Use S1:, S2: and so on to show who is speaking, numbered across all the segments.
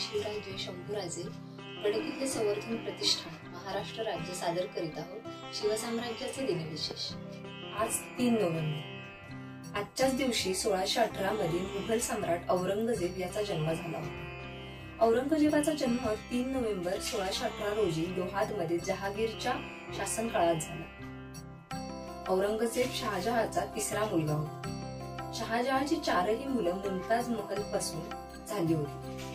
S1: शिवराज्य शंभूराजे गडकिल्ले संवर्धन प्रतिष्ठान महाराष्ट्र राज्य सादर करीत आहोत शिवसाम्राज्याचे दिनविशेष। आज 3 नोव्हेंबर। आजच्याच दिवशी 1618 मध्ये मुघल सम्राट औरंगजेब याचा जन्म झाला होता। औरंगजेबाचा जन्म 3 नोव्हेंबर 1618 रोजी लोहाद मध्ये जहागीरच्या शासन काळात झाला। औरंगजेब शहाजहाचा तिसरा मुलगा होता। शहाजहाची 4ही मुलं मुमताज महल पासून झाली होती।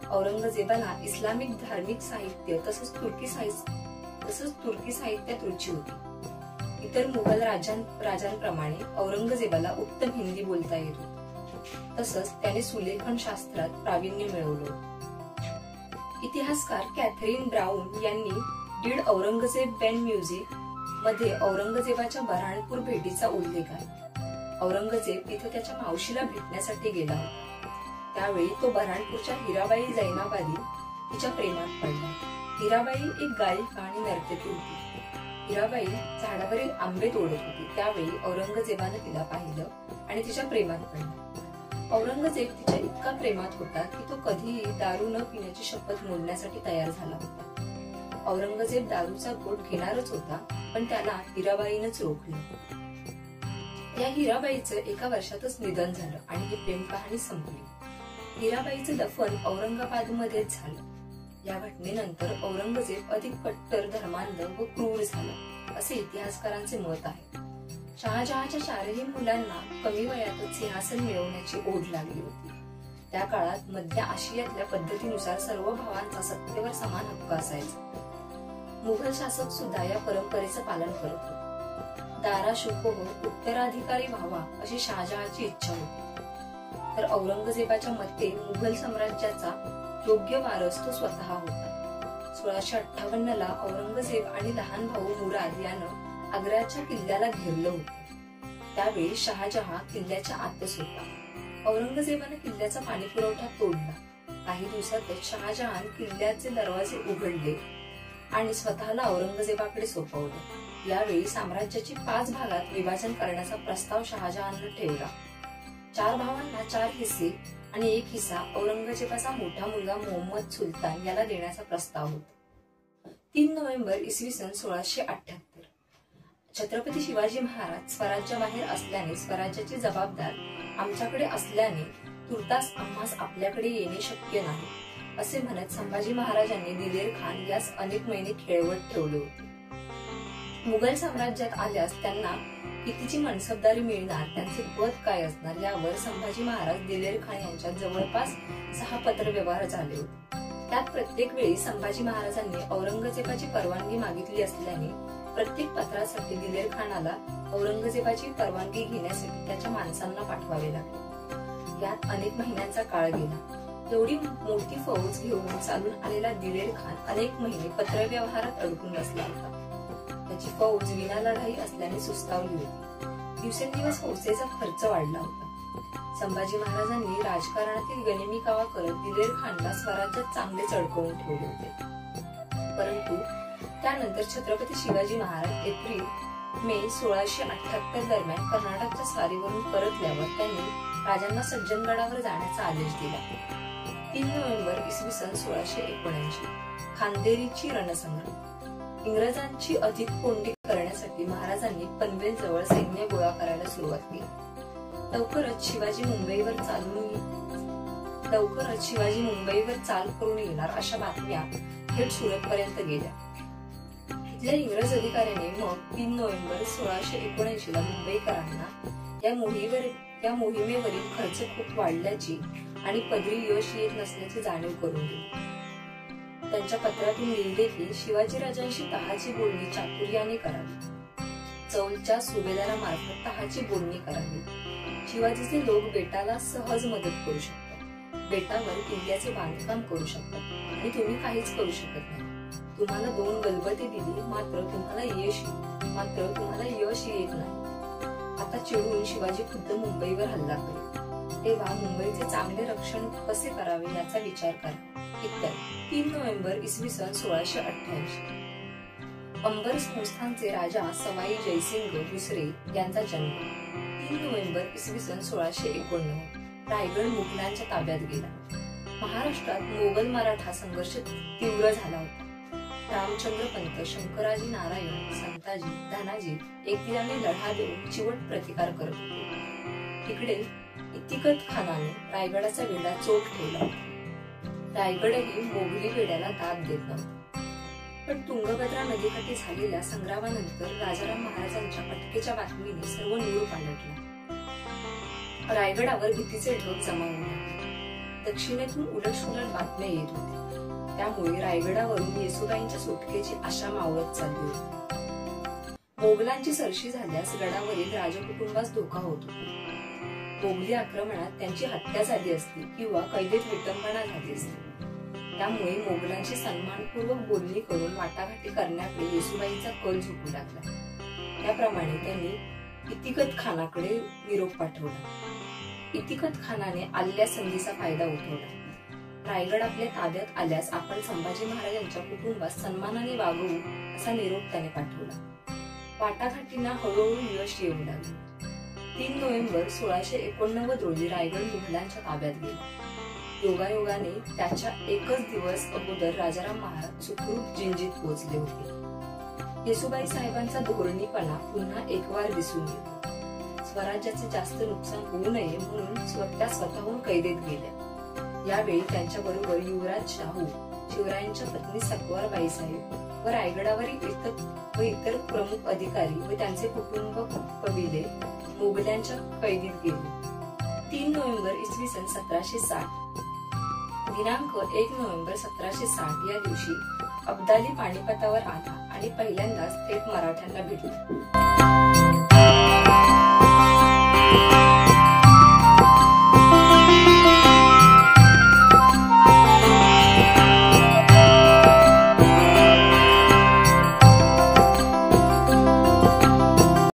S1: औरंगजेबाला इस्लामिक धार्मिक साहित्य तसंच तुर्की साहित्यात रुची होती। इतर मुघल राजांप्रमाणे औरंगजेबाला उत्तम हिंदी बोलता येत होती। तसंच त्याने सुलेखन शास्त्रात प्रावीण्य मिळवलं। इतिहासकार कॅथरीन ब्राउन यांनी डिड औरंगजेब बेन म्युझिक मध्ये औरंगजेबाच्या बऱ्हाणपूर भेटीचा उल्लेख आहे। औरंगजेब तिथे त्याच्या मावशीला भेटण्यासाठी गेला होता। त्यावेळी तो बऱ्हाणपूरच्या हिराबाई जैनाबादी तिच्या प्रेमात पडला। हिराबाई एक गायिका आणि नर्तकी होती। हिराबाई झाडावरील आंबे तोडत होती। त्यावेळी औरंगजेबाने तिला पाहिलं आणि तिच्या प्रेमात पडला। औरंगजेब तिच्या इतका प्रेमात होता की तो कधीही दारू न पिण्याची शपथ मोडण्यासाठी तयार झाला होता। औरंगजेब दारूचा घोट घेणारच होता, पण त्याला हिराबाईनंच रोखलं। या हिराबाईचं एका वर्षातच निधन झालं आणि ही प्रेम कहाणी संपली। हिराबाईचं दफन औरंगाबादमध्येच झालं। या घटनेनंतर औरंगजेब अधिक कट्टर धर्मांध व क्रूर झाला, असे इतिहासकारांचे मत आहे। शहाजहाच्या 4ही मुलांना कमी वयातच सिंहासन मिळवण्याची ओढ लागली होती। त्या काळात मध्य आशियातल्या पद्धतीनुसार सर्व भावांचा सत्तेवर समान हक्क असायचा। मुघल शासक सुद्धा या परंपरेचं पालन करत होते। दारा शुकोह उत्तराधिकारी व्हावा अशी शहाजहाची इच्छा होती, तर औरंगजेबाच्या मते मुघल साम्राज्याचा योग्य वारस तो स्वतः होता। 1658 ला औरंगजेब आणि लहान भाऊ मुराद यानं आग्र्याच्या किल्ल्याला घेरलं होतं। त्यावेळी शहाजहा किल्ल्याच्या आतच होता। औरंगजेबाने किल्ल्याचा पाणी पुरवठा तोडला। काही दिवसातच शहाजहान किल्ल्याचे दरवाजे उघडले आणि स्वतःला औरंगजेबाकडे सोपवलं। यावेळी साम्राज्याची 5 भागात विभाजन करण्याचा प्रस्ताव शहाजहानने ठेवला। 4 भावांना 4 हिस्से आणि 1 हिस्सा औरंगजेबाचा मोठा मुलगा मोहम्मद सुलतान याला देण्याचा प्रस्ताव होता। 3 नोव्हेंबर इसवी सन 1678 छत्रपती शिवाजी महाराज स्वराज्याबाहेर असल्याने स्वराज्याची जबाबदार आमच्याकडे असल्याने तुर्तास आम्हास आपल्याकडे येणे शक्य नाही, असे म्हणत संभाजी महाराजांनी दिलेर खान यास अनेक महिने खेळवत ठेवले होते। मुघल साम्राज्यात आल्यास त्यांना कितीची मनसबदारी मिळणार, त्यांचे पद काय असणार यावर संभाजी महाराज दिलेर खान यांच्यात जवळपास 6 पत्र व्यवहार झाले होते। त्यात प्रत्येक वेळी संभाजी महाराजांनी औरंगजेबाची परवानगी मागितली असल्याने प्रत्येक पत्रासाठी दिलेर खानाला औरंगजेबाची परवानगी घेण्यासाठी त्याच्या माणसांना पाठवावे लागले। यात अनेक महिन्यांचा काळ गेला। एवढी मोठी फौज घेऊन चालून आलेला दिलेर खान अनेक महिने पत्रव्यवहारात अडकून बसला होता। त्याची फौज विना लढाई असल्याने सुस्तावली होती। दिवसेंदिवस फौजेचा खर्च वाढला होता। संभाजी महाराजांनी राजकारणातील गनिमी-कावा करत दिलेर खानला स्वराज्यात चांगलेच अडकवून ठेवले होते। परंतु त्यानंतर छत्रपती शिवाजी महाराज एप्रिल-मे 1678 दरम्यान कर्नाटकच्या स्वारीवरून परतल्यावर त्यांनी राजांना सज्जनगडावर जाण्याचा आदेश दिला। 3 नोव्हेंबर इसवी सन 1679 खांदेरीची रणसंग्राम। इंग्रजांची अधिक कोंडी करण्यासाठी महाराजांनी पनवेल जवळ सैन्य गोळा करायला सुरुवात केली। लवकरच शिवाजी मुंबईवर चाल करून येणार अशा बातम्या थेट सुरतपर्यंत गेल्या। इथल्या इंग्रज अधिकाऱ्याने मग 3 नोव्हेंबर 1679 ला मुंबईकरांना या मोहिमेवरील खर्च खूप वाढल्याची आणि पदरी यश येत नसल्याची जाणीव करून दिली। त्यांच्या पत्रातून लिहिले की शिवाजीराजांशी तहाची बोलणी चातुर्याने करावी। चौलच्या सुभेदारामार्फत तहाची बोलणी करावी। शिवाजीचे लोक बेटाला सहज मदत करू शकतात। बेटावर किल्ल्याचे बांधकाम करू शकतात आणि तुम्ही काहीच करू शकत नाही। तुम्हाला 2 गलबते दिली, मात्र तुम्हाला यश येत नाही। आता चिडून शिवाजी खुद्द मुंबईवर हल्ला करेल, तेव्हा मुंबईचे चांगले रक्षण कसे करावे याचा विचार करा इत्यादी। 3 नोव्हेंबर इसवी सन 1688 अंबर संस्थानचे राजा सवाई जयसिंग दुसरे यांचा जन्म। 3 नोव्हेंबर इसवी सन 1689 रायगड मुघलांच्या ताब्यात गेला। महाराष्ट्रात मोगल मराठा संघर्ष तीव्र झाला होता. रामचंद्र पंत, शंकराजी नारायण, संताजी, धनाजी एकदिलाने लढा देऊन चिवट प्रतिकार करत होते. तिकडे इतिकत खानाने रायगडाचा वेढा चोख ठेवला होता. रायगडही मोगली वेढ्याला दाद देत नव्हता. पण तुंगभद्रा नदीकाठी झालेल्या संग्रामानंतर राजाराम महाराजांच्या अटकेच्या बातमीने सर्व निरोप पालटला. रायगडावर भीतीचे ढग जमा होऊ लागले. दक्षिणेतून उलटसुलट बातम्या येत होत्या. त्यामुळे रायगडावरून येसुबाईंच्या सुटकेची आशा मावळत चालली होती. मोगलांची सरशी झाल्यास गडावरील राजकुटुंबास धोका होत होता. मोगली आक्रमणात त्यांची हत्या झाली असती किंवा कैदेत विटंबना झाली असती. त्यामुळे मोगलांची सन्मानपूर्वक बोलणी करून वाटाघाटी करण्याकडे येसुबाईंचा कल झुकू लागला. त्याप्रमाणे त्यांनी इतिकत खानाकडे निरोप पाठवला. इतिकत खानाने आलेल्या संधीचा फायदा उठवला. रायगड आपल्या ताब्यात आल्यास आपण संभाजी महाराजांच्या कुटुंबास सन्मानाने वागवू असा निरोप त्याने पाठवला. वाटाघाटींना हळूहळू यश येऊ लागले. 3 नोव्हेंबर 1689 रोजी रायगड मुघलांच्या ताब्यात गेला. योगायोगाने त्याच्या एकच दिवस अगोदर राजाराम महाराज सुखरूप जिंजीत पोहोचले होते. येसुबाई साहेबांचा धोरणीपणा पुन्हा एकवार दिसून येतो. स्वराज्याचे जास्त नुकसान होऊ नये म्हणून त्या स्वतःहून कैदेत गेल्या. यावेळी त्यांच्या बरोबर युवराज शाहू, शिवरायांच्या पत्नी सकवारबाई साहेब व रायगडावरील इतर प्रमुख अधिकारी व त्यांचे कुटुंब कबिले मोगल्यांच्या कैदेत गेले. 3 नोव्हेंबर इसवी सन 1760 दिनांक 1 नोव्हेंबर 1760 या दिवशी अब्दाली पानिपतावर आला आणि पहिल्यांदाच थेट मराठ्यांना भेटला.